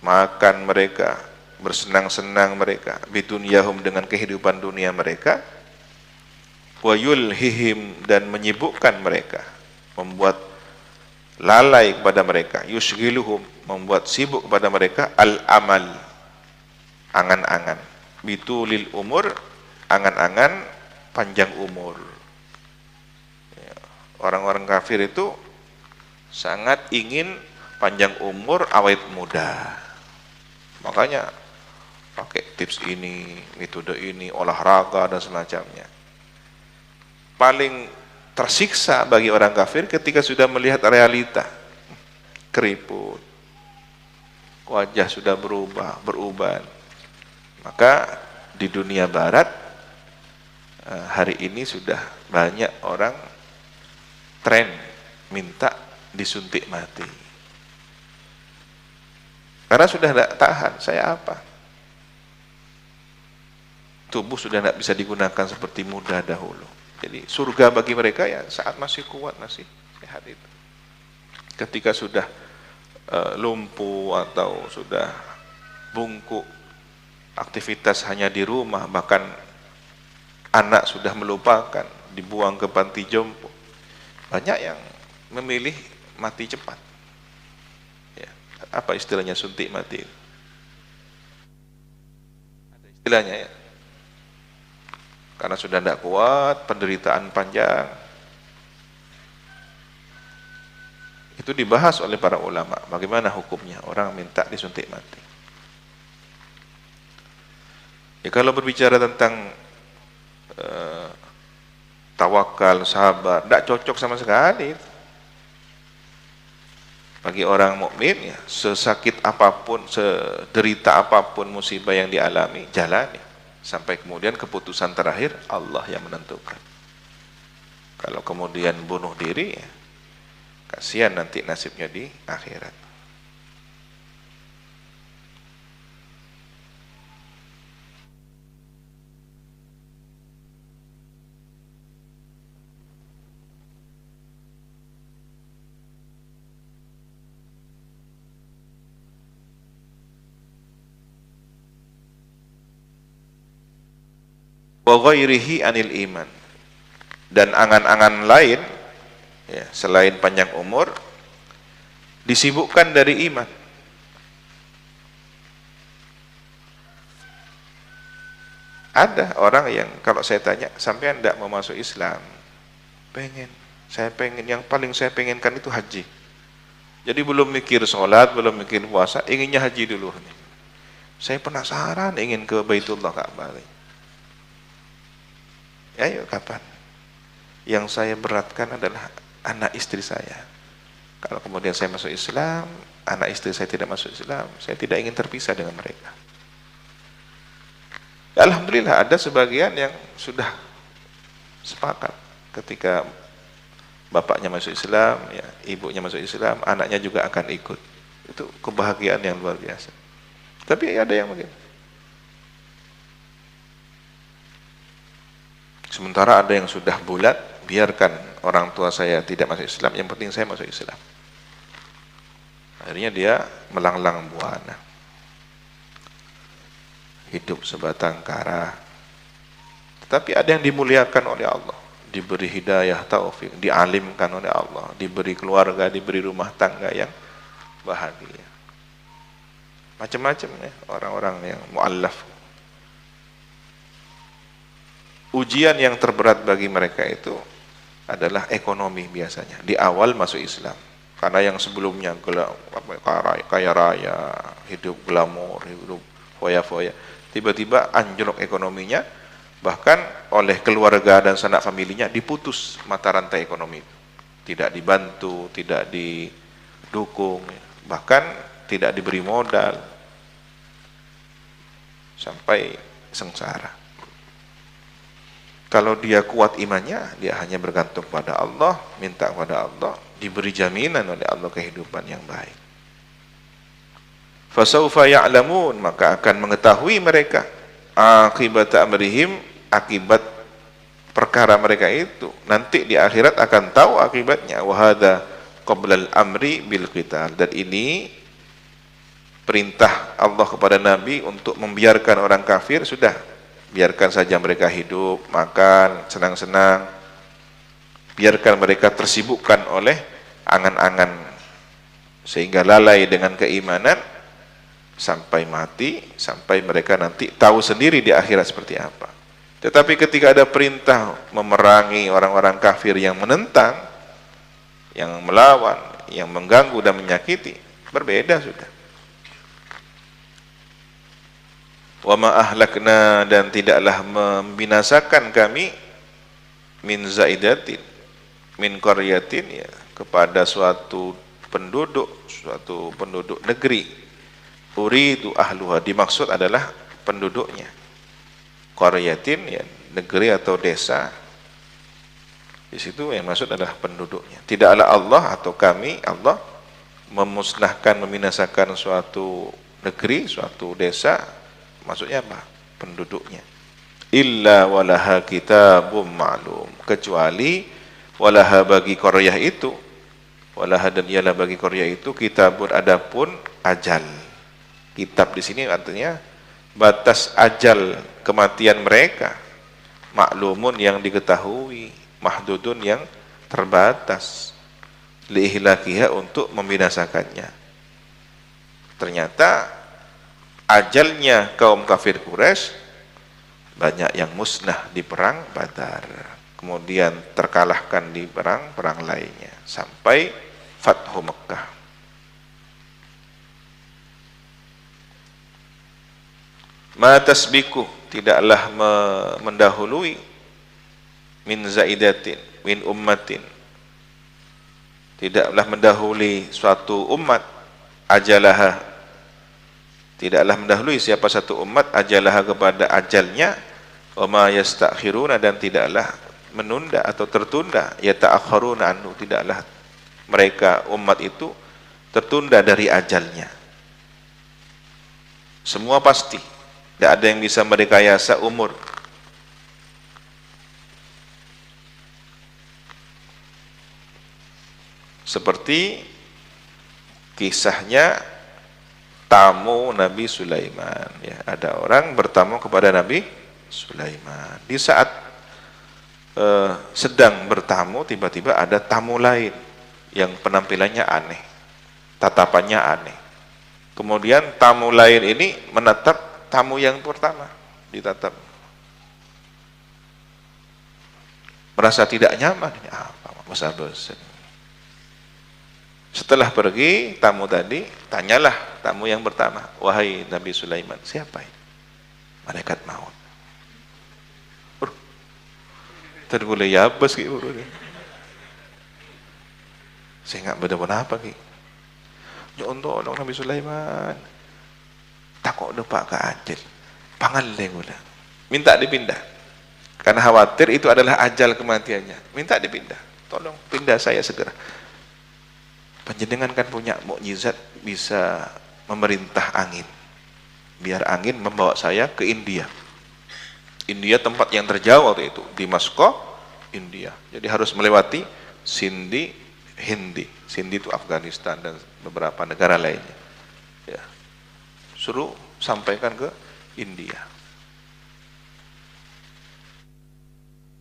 makan mereka, bersenang-senang mereka, bidunyahum, dengan kehidupan dunia mereka, wa yulhihim, dan menyibukkan mereka, membuat lalai kepada mereka, yusghiluhum, membuat sibuk kepada mereka, al-amal, angan-angan, bitulil umur, angan-angan panjang umur. Orang-orang kafir itu sangat ingin panjang umur, awet muda. Makanya pakai tips ini, metode ini, olahraga dan semacamnya. Paling tersiksa bagi orang kafir ketika sudah melihat realita. Keriput, wajah sudah berubah, beruban. Maka di dunia barat hari ini sudah banyak orang tren minta disuntik mati, karena sudah tidak tahan. Saya apa? Tubuh sudah tidak bisa digunakan seperti muda dahulu. Jadi surga bagi mereka ya saat masih kuat, masih sehat itu. Ketika sudah lumpuh atau sudah bungkuk, aktivitas hanya di rumah, bahkan anak sudah melupakan, dibuang ke panti jompo, banyak yang memilih mati cepat. Ya, apa istilahnya suntik mati? Ada istilahnya ya. Karena sudah tidak kuat, penderitaan panjang. Itu dibahas oleh para ulama, bagaimana hukumnya orang minta disuntik mati. Ya, kalau berbicara tentang tawakal, sabar, tidak cocok sama sekali. Bagi orang mukmin ya, sesakit apapun, sederita apapun musibah yang dialami, jalani sampai kemudian keputusan terakhir Allah yang menentukan. Kalau kemudian bunuh diri, ya, kasihan nanti nasibnya di akhirat. Wa ghairihi anil iman, dan angan-angan lain ya, selain panjang umur disibukkan dari iman. Ada orang yang kalau saya tanya, sampai tidak mau masuk Islam, saya pengen, yang paling saya pengenkan itu haji. Jadi belum mikir sholat, belum mikir puasa, inginnya haji dulu. Saya penasaran ingin ke Baitullah Ka'bah. Ayo kapan? Yang saya beratkan adalah anak istri saya. Kalau kemudian saya masuk Islam, anak istri saya tidak masuk Islam, saya tidak ingin terpisah dengan mereka. Alhamdulillah ada sebagian yang sudah sepakat ketika bapaknya masuk Islam, ya, ibunya masuk Islam, anaknya juga akan ikut. Itu kebahagiaan yang luar biasa. Tapi ada yang begini. Sementara ada yang sudah bulat, biarkan orang tua saya tidak masuk Islam, yang penting saya masuk Islam. Akhirnya dia melanglang buana, hidup sebatang kara. Tetapi ada yang dimuliakan oleh Allah, diberi hidayah, taufik, dialimkan oleh Allah, diberi keluarga, diberi rumah tangga yang bahagia. Macam-macam ya orang-orang yang mu'allaf. Ujian yang terberat bagi mereka itu adalah ekonomi biasanya di awal masuk Islam, karena yang sebelumnya kaya raya, hidup glamor, hidup foya-foya, tiba-tiba anjlok ekonominya, bahkan oleh keluarga dan sanak familinya diputus mata rantai ekonomi itu, tidak dibantu, tidak didukung, bahkan tidak diberi modal, sampai sengsara. Kalau dia kuat imannya, dia hanya bergantung pada Allah, minta kepada Allah, diberi jaminan oleh Allah kehidupan yang baik. Fasaufa ya'lamun, maka akan mengetahui mereka akibat amrihim, akibat perkara mereka itu. Nanti di akhirat akan tahu akibatnya. Wa hadza qablal amri bil qital, dan ini perintah Allah kepada Nabi untuk membiarkan orang kafir, sudah. Biarkan saja mereka hidup, makan, senang-senang. Biarkan mereka tersibukkan oleh angan-angan, sehingga lalai dengan keimanan sampai mati, sampai mereka nanti tahu sendiri di akhirat seperti apa. Tetapi ketika ada perintah memerangi orang-orang kafir yang menentang, yang melawan, yang mengganggu dan menyakiti, berbeda sudah. Wa ma ahlakna, dan tidaklah membinasakan kami, min zaidatin, min qaryatin, ya, kepada suatu penduduk negeri, uridu ahluha, dimaksud adalah penduduknya. Qaryatin, ya, negeri atau desa, di situ yang maksud adalah penduduknya. Tidaklah Allah atau kami, Allah, memusnahkan, membinasakan suatu negeri, suatu desa, maksudnya apa? Penduduknya. Illa walaha kitabum ma'lum, kecuali walaha, bagi qaryah itu, walaha dan ialah bagi qaryah itu, kitabun, adapun ajal. Kitab di sini artinya batas ajal kematian mereka, maklumun yang diketahui, mahdudun yang terbatas, liihlakiha untuk membinasakannya. Ternyata ajalnya kaum kafir Quraisy banyak yang musnah di perang Badar, kemudian terkalahkan di perang-perang lainnya sampai Fathu Mekkah. Ma tasbiku, tidaklah mendahului, min zaidatin, min ummatin, tidaklah mendahului suatu umat ajalaha, tidaklah mendahului siapa satu umat ajalaha kepada ajalnya, wa ma yastakhiruna, dan tidaklah menunda atau tertunda, yata'akhiruna anhu, tidaklah mereka umat itu tertunda dari ajalnya. Semua pasti, tidak ada yang bisa merekayasa umur. Seperti kisahnya tamu Nabi Sulaiman, ya, ada orang bertamu kepada Nabi Sulaiman. Di saat sedang bertamu, tiba-tiba ada tamu lain yang penampilannya aneh, tatapannya aneh. Kemudian tamu lain ini menatap tamu yang pertama, ditatap, merasa tidak nyaman. Ini apa, besar-besar. Setelah pergi tamu tadi, tanyalah tamu yang pertama, wahai Nabi Sulaiman, siapa ini? Malaikat maut. Tadi boleh ya bos gitu. Saya nggak benar-benar apa ki. Ya untuk Nabi Sulaiman, takut depak ke ajal, pangaleng udah, minta dipindah, karena khawatir itu adalah ajal kematiannya, minta dipindah, tolong pindah saya segera. Panjenengan kan punya mukjizat bisa memerintah angin, biar angin membawa saya ke India. India tempat yang terjauh waktu itu, di Moskow, India. Jadi harus melewati Sindhi, Hindi. Sindhi itu Afghanistan dan beberapa negara lainnya. Ya. Suruh sampaikan ke India.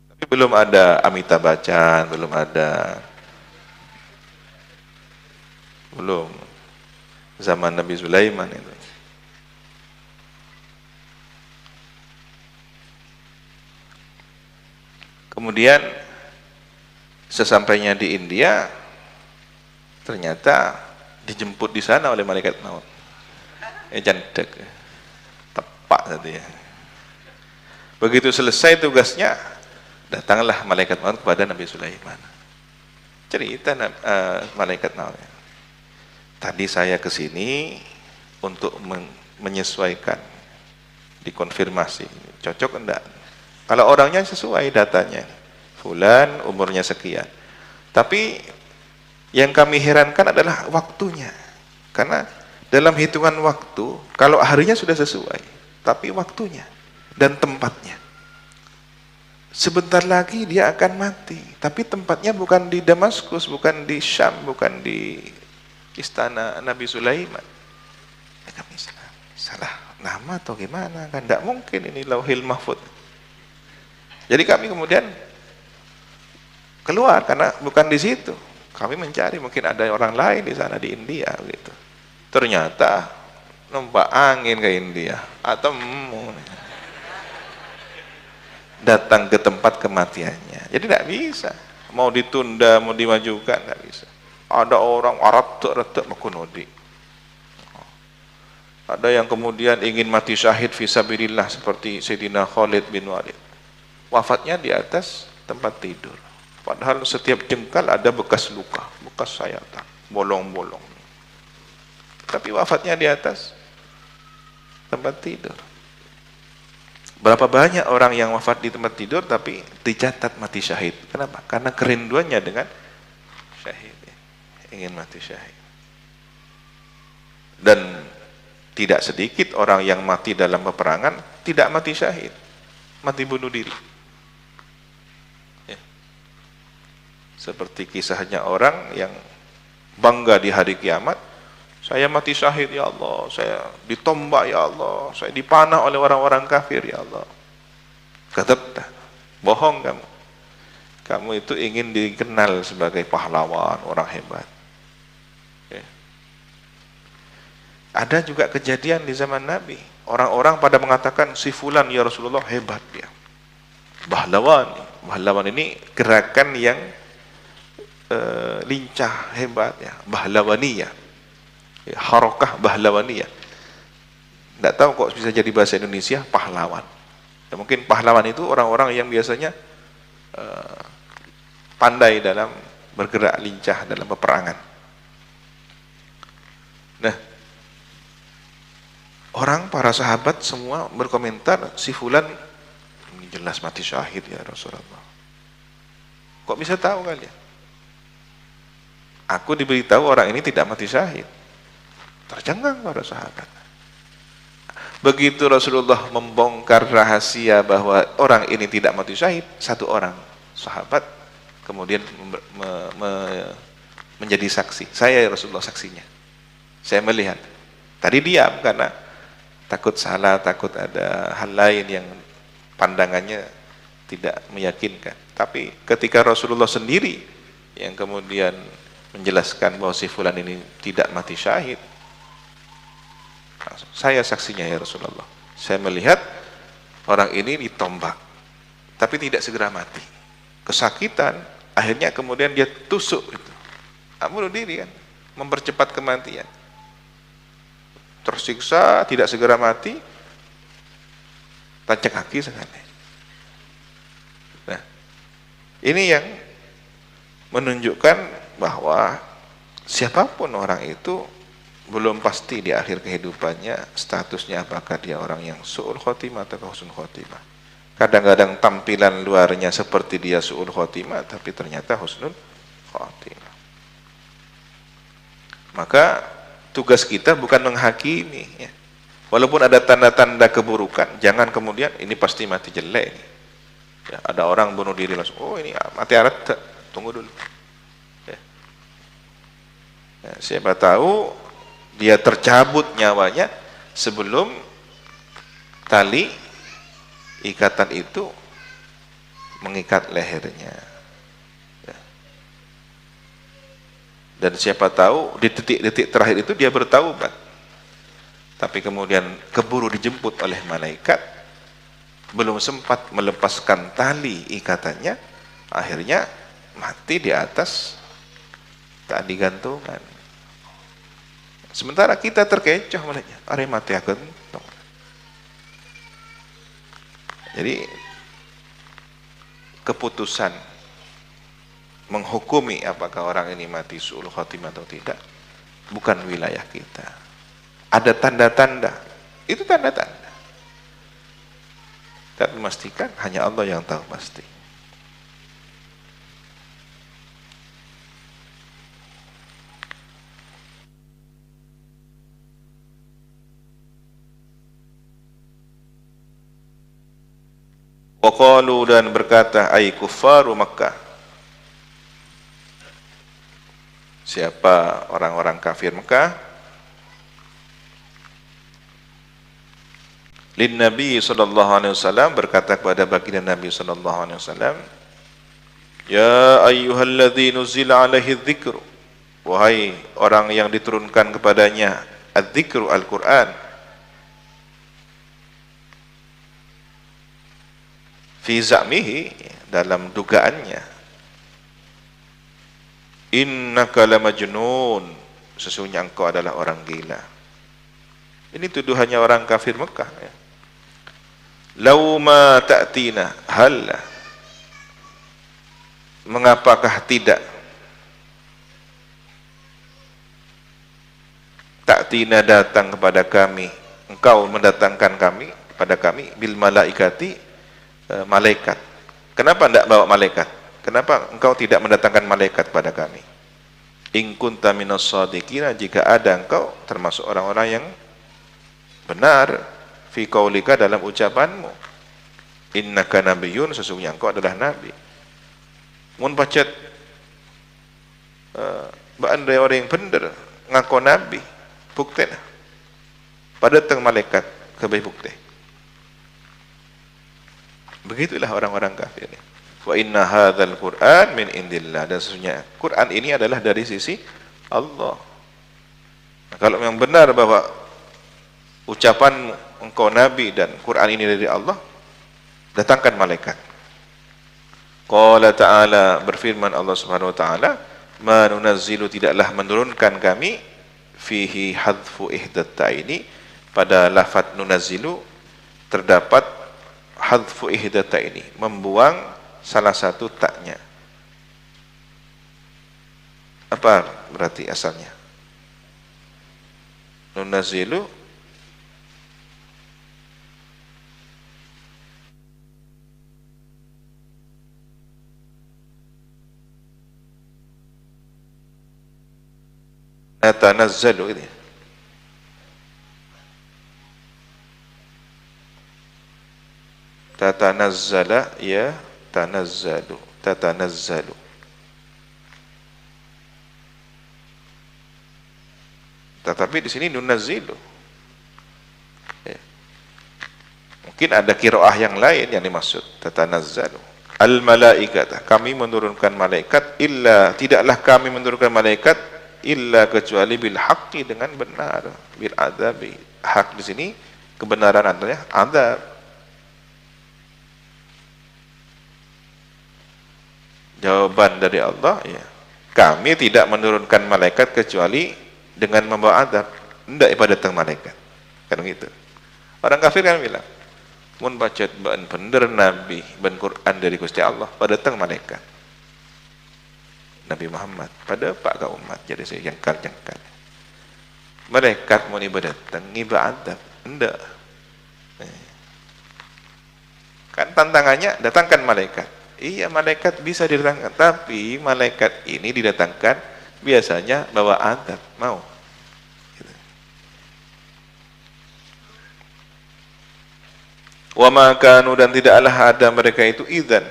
Tapi belum ada Amitabh Bachchan, belum zaman Nabi Sulaiman itu. Kemudian sesampainya di India, ternyata dijemput di sana oleh malaikat maut. Jandek, tepak tadi ya. Begitu selesai tugasnya, datanglah malaikat maut kepada Nabi Sulaiman. Cerita malaikat maut, tadi saya ke sini untuk menyesuaikan, dikonfirmasi, cocok enggak? Kalau orangnya sesuai datanya, fulan umurnya sekian. Tapi yang kami herankan adalah waktunya. Karena dalam hitungan waktu, kalau harinya sudah sesuai, tapi waktunya dan tempatnya. Sebentar lagi dia akan mati, tapi tempatnya bukan di Damaskus, bukan di Syam, bukan di istana Nabi Sulaiman. Kami salah nama atau gimana? Kan tidak mungkin ini Lauhil Mahfuz. Jadi kami kemudian keluar karena bukan di situ. Kami mencari, mungkin ada orang lain di sana di India gitu. Ternyata numpak angin ke India atau datang ke tempat kematiannya. Jadi tidak bisa. Mau ditunda, mau dimajukan, tidak bisa. Ada orang retak makunodi. Ada yang kemudian ingin mati syahid fisabilillah seperti Sayyidina Khalid bin Walid. Wafatnya di atas tempat tidur. Padahal setiap jengkal ada bekas luka, bekas sayatan, bolong-bolong. Tapi wafatnya di atas tempat tidur. Berapa banyak orang yang wafat di tempat tidur tapi dicatat mati syahid. Kenapa? Karena kerinduannya dengan syahid. Ingin mati syahid. Dan tidak sedikit orang yang mati dalam peperangan tidak mati syahid, mati bunuh diri. Seperti kisahnya orang yang bangga di hari kiamat, saya mati syahid ya Allah, saya ditombak ya Allah, saya dipanah oleh orang-orang kafir ya Allah. Kata, bohong kamu. Kamu itu ingin dikenal sebagai pahlawan, orang hebat. Ya. Ada juga kejadian di zaman Nabi, orang-orang pada mengatakan si fulan ya Rasulullah hebat dia. Pahlawan ini gerakan yang lincah, hebat ya, bahlawaniyah ya, harokah bahlawaniyah. Tidak tahu kok bisa jadi bahasa Indonesia pahlawan ya, mungkin pahlawan itu orang-orang yang biasanya pandai dalam bergerak lincah dalam peperangan. Nah, para sahabat semua berkomentar, si fulan ini jelas mati syahid ya Rasulullah. Kok bisa tahu kalian? Aku diberitahu orang ini tidak mati syahid. Tercengang para sahabat. Begitu Rasulullah membongkar rahasia bahwa orang ini tidak mati syahid, satu orang sahabat kemudian menjadi saksi. Saya ya Rasulullah saksinya. Saya melihat. Tadi diam karena takut salah, takut ada hal lain yang pandangannya tidak meyakinkan. Tapi ketika Rasulullah sendiri yang kemudian menjelaskan bahwa si fulan ini tidak mati syahid, saya saksinya ya Rasulullah. Saya melihat orang ini ditombak, tapi tidak segera mati. Kesakitan, akhirnya kemudian dia tusuk itu. Bunuh diri kan, mempercepat kematian. Tersiksa, tidak segera mati, tancap kaki sekali. Nah, ini yang menunjukkan bahwa siapapun orang itu belum pasti di akhir kehidupannya statusnya apakah dia orang yang su'ul khotimah atau husnul khotimah. Kadang-kadang tampilan luarnya seperti dia su'ul khotimah, tapi ternyata husnul khotimah. Maka tugas kita bukan menghakimi ya. Walaupun ada tanda-tanda keburukan, jangan kemudian ini pasti mati jelek ini. Ya, ada orang bunuh diri langsung, oh ini mati arat, tunggu dulu ya. Ya, siapa tahu dia tercabut nyawanya sebelum tali ikatan itu mengikat lehernya ya. Dan siapa tahu di detik-detik terakhir itu dia bertaubat, tapi kemudian keburu dijemput oleh malaikat, belum sempat melepaskan tali ikatannya, akhirnya mati di atas tali gantungan. Sementara kita terkecoh melihatnya, are mati akan. Jadi keputusan menghukumi apakah orang ini mati su'ul khotimah atau tidak bukan wilayah kita. Ada tanda-tanda, itu tanda-tanda. Dan memastikan hanya Allah yang tahu pasti. Waqalu, dan berkata, ay kuffaru Makkah. Siapa orang-orang kafir Mekah? Lin Nabi sallallahu alaihi wasallam, berkata kepada baginda Nabi sallallahu alaihi wasallam, ya ayyuhalladzi nuzila alaihi dzikru, wahai orang yang diturunkan kepadanya adz-dzikru Al-Qur'an, fi za'mihi, dalam dugaannya, innaka lamajnun, sesungguhnya engkau adalah orang gila. Ini tuduhannya orang kafir Mekah ya. Lau ma ta'tina, halla, mengapakah tidak ta'tina, datang kepada kami, engkau mendatangkan kami kepada kami, bil malaikati, malaikat. Kenapa tidak bawa malaikat? Kenapa engkau tidak mendatangkan malaikat pada kami? In kunta minas shadiqina, jika ada engkau termasuk orang-orang yang benar, fi qaulika, dalam ucapanmu, innaka nabiyyun, sesungguhnya engkau adalah nabi. Mun pacet baandai orang yang benar ngaku nabi, bukti nah. Pada teng malaikat kebay bukti. Begitulah orang-orang kafir. Wa inna hadzal Qur'an min indillah, dan sesungguhnya Quran ini adalah dari sisi Allah. Nah, kalau memang benar bahwa ucapan engkau nabi dan Quran ini dari Allah, datangkan malaikat. Qala ta'ala, berfirman Allah Subhanahu wa taala, ma nunazzilu, tidaklah menurunkan kami, fihi hadfu ihdat ta'ini, pada lafaz nunazzilu terdapat hadfu ihdat ta'ini, membuang salah satu taknya. Apa berarti asalnya? Nunazzilu natanazzalu gitu ya. Tatanazzala ya tanazzalu tatanazzalu. Tetapi di sini nunazzilu. Ya. Mungkin ada qiraah yang lain yang dimaksud tatanazzalu. Al malaikata, kami menurunkan malaikat, illa tidaklah kami menurunkan malaikat illa kecuali bil haqqi, dengan benar, bil adabi. Hak di sini kebenaran artinya adab. Jawaban dari Allah, ya, kami tidak menurunkan malaikat kecuali dengan membawa adab. Tidak pada datang malaikat, kan gitu. Orang kafir kan bilang, mun bacot ban bener nabi ban Quran dari Gusti Allah pada datang malaikat. Nabi Muhammad pada pak ka umat, jadi saya jengkal-jengkal. Malaikat mau ibadat datang ibadat, enggak. Kan tantangannya datangkan malaikat. Iya, malaikat bisa didatangkan, tapi malaikat ini didatangkan biasanya bawa adab, mau. Gitu. Wa ma kanu, dan tidaklah ada mereka itu idzan.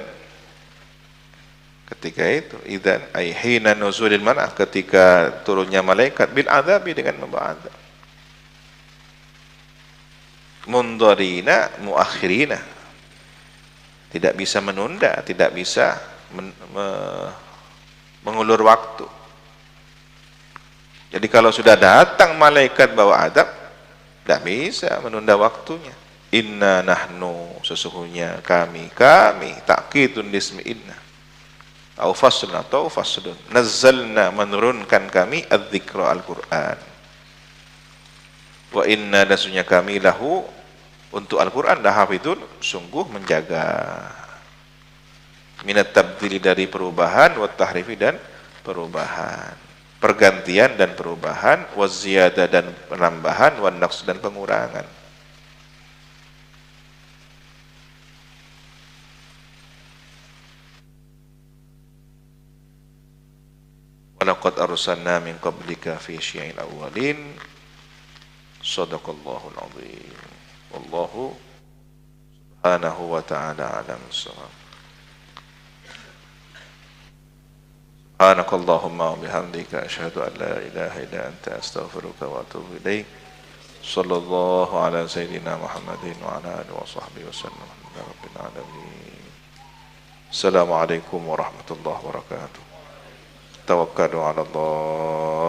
Ketika itu idzan ai hina nuzulil malak, ketika turunnya malaikat, bil adzabi, dengan membawa adab. Mundharina muakhirina, tidak bisa menunda, tidak bisa mengulur waktu. Jadi kalau sudah datang malaikat bawa adab, tidak bisa menunda waktunya. Inna nahnu, sesungguhnya kami takkidun lismi inna au faslun atau faslun, nazzalna, menurunkan kami adzikra, Al-Quran, wa inna, dan sesungguhnya kami lahu, untuk Al-Quran, lahafidun, sungguh menjaga. Minat tabdili, dari perubahan, wa tahrifi, dan perubahan, pergantian dan perubahan, wa ziyadah, dan penambahan, wa naqs, dan pengurangan. Walaqad arsalna min qablika fi syi'il awwalin. Shadaqallahul azim. Wallahu subhanahu wa ta'ala alam bissawab. Subhanakallahumma wa bihamdika asyhadu an la ilaha illa anta astaghfiruka wa atubu ilaik. Sallallahu ala sayyidina Muhammadin wa ala alihi wa sahbihi wasallam. Rabbil alamin. Assalamualaikum warahmatullahi wabarakatuh. Tawakkalu ala Allah.